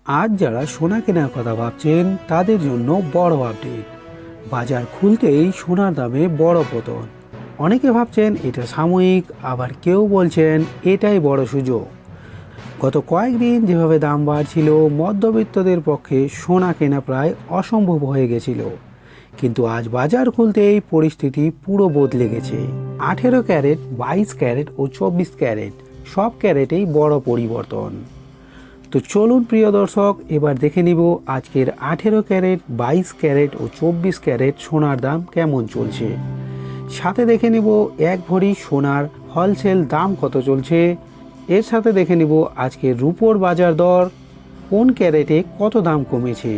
আজ যারা সোনা কেনার কথা ভাবছেন তাদের জন্য বড় আপডেট। বাজার খুলতেই সোনার দামে বড় পতন। অনেকে ভাবছেন এটা সাময়িক, আবার কেউ বলছেন এটাই বড় সুযোগ। গত কয়েকদিন যেভাবে দাম বাড়ছিল, মধ্যবিত্তদের পক্ষে সোনা কেনা প্রায় অসম্ভব হয়ে গেছিল। কিন্তু আজ বাজার খুলতেই পরিস্থিতি পুরো বদলে গেছে। 18 ক্যারেট, 22 ক্যারেট ও 24 ক্যারেট সব ক্যারেটেই বড় পরিবর্তন। তো চলুন প্রিয় দর্শক, এবার দেখে নিব আজকের 18 ক্যারেট, 22 ক্যারেট ও 24 ক্যারেট সোনার দাম কেমন চলছে। সাথে দেখে নিব এক ভরি সোনার হোলসেল দাম কত চলছে। এর সাথে দেখে নিব আজকে রূপোর বাজার দর, কোন ক্যারেটে কত দাম কমেছে,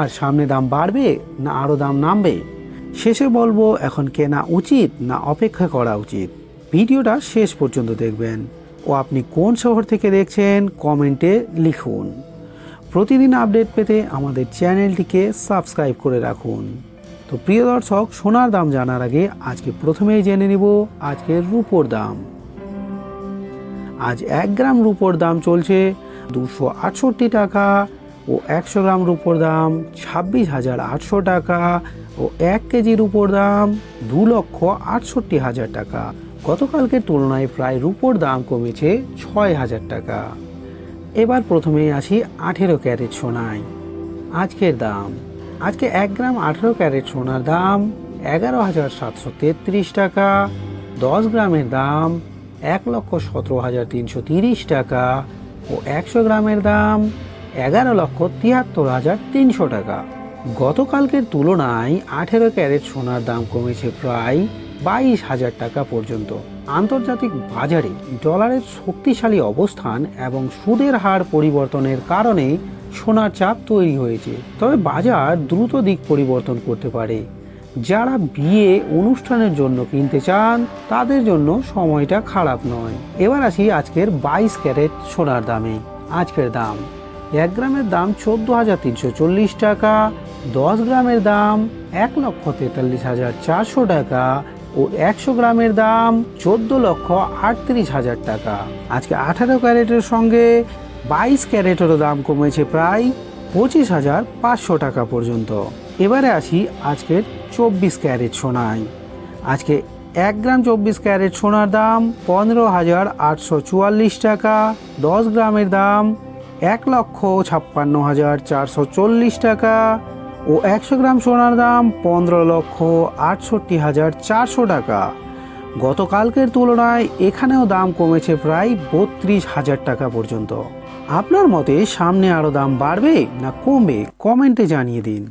আর সামনে দাম বাড়বে না আরও দাম নামবে। শেষে বলবো এখন কেনা উচিত না অপেক্ষা করা উচিত। ভিডিওটা শেষ পর্যন্ত দেখবেন। ও আপনি কোন শহর থেকে দেখছেন কমেন্টে লিখুন। প্রতিদিন আপডেট পেতে আমাদের চ্যানেলটিকে সাবস্ক্রাইব করে রাখুন। তো প্রিয় দর্শক, সোনার দাম জানার আগে আজকে প্রথমেই জেনে নিব আজকের রূপোর দাম। আজ 1 গ্রাম রূপোর দাম চলছে 268 টাকা ও 100 গ্রাম রূপোর দাম 26,800 টাকা ও 1 কেজি রূপোর দাম 2,68,000 টাকা। গতকালকের তুলনায় প্রায় রূপোর দাম কমেছে 6,000 টাকা। এবার প্রথমেই আসি 18 ক্যারেট সোনায়। আজকের দাম, আজকে 1 গ্রাম 18 ক্যারেট সোনার দাম 11,733 টাকা, 10 গ্রামের দাম 1,17,330 টাকা ও 100 গ্রামের দাম 11,73,300 টাকা। গতকালকের তুলনায় 18 ক্যারেট সোনার দাম কমেছে প্রায় 22,000 টাকা পর্যন্ত। আন্তর্জাতিক বাজারে ডলারের শক্তিশালী অবস্থান এবং সুদের হার পরিবর্তনের কারণে সোনার চাপ তৈরি হয়েছে। তবে বাজার দ্রুত দিক পরিবর্তন করতে পারে। যারা বিয়ে অনুষ্ঠানের জন্য কিনতে চান তাদের জন্য সময়টা খারাপ নয়। এবার আসি আজকের 22 ক্যারেট সোনার দামে। আজকের দাম, 1 গ্রামের দাম 14,340 টাকা, 10 গ্রামের দাম 1,43,400 টাকা ও 100 গ্রামের দাম 14,38,000 টাকা। আজকে 18 ক্যারেটের সঙ্গে 22 ক্যারেটেরও দাম কমেছে প্রায় 25,500 টাকা পর্যন্ত। এবারে আসি আজকের 24 ক্যারেট সোনায়। আজকে 1 গ্রাম 24 ক্যারেট সোনার দাম 15,844 টাকা, 10 গ্রামের দাম 1,56,440 টাকা ও 100 গ্রাম সোনার দাম 15,68,400 টাকা। গতকালকের তুলনায় এখানেও দাম কমেছে প্রায় 32,000 টাকা পর্যন্ত। আপনার মতে সামনে আরও দাম বাড়বে না কমবে, কমেন্টে জানিয়ে দিন।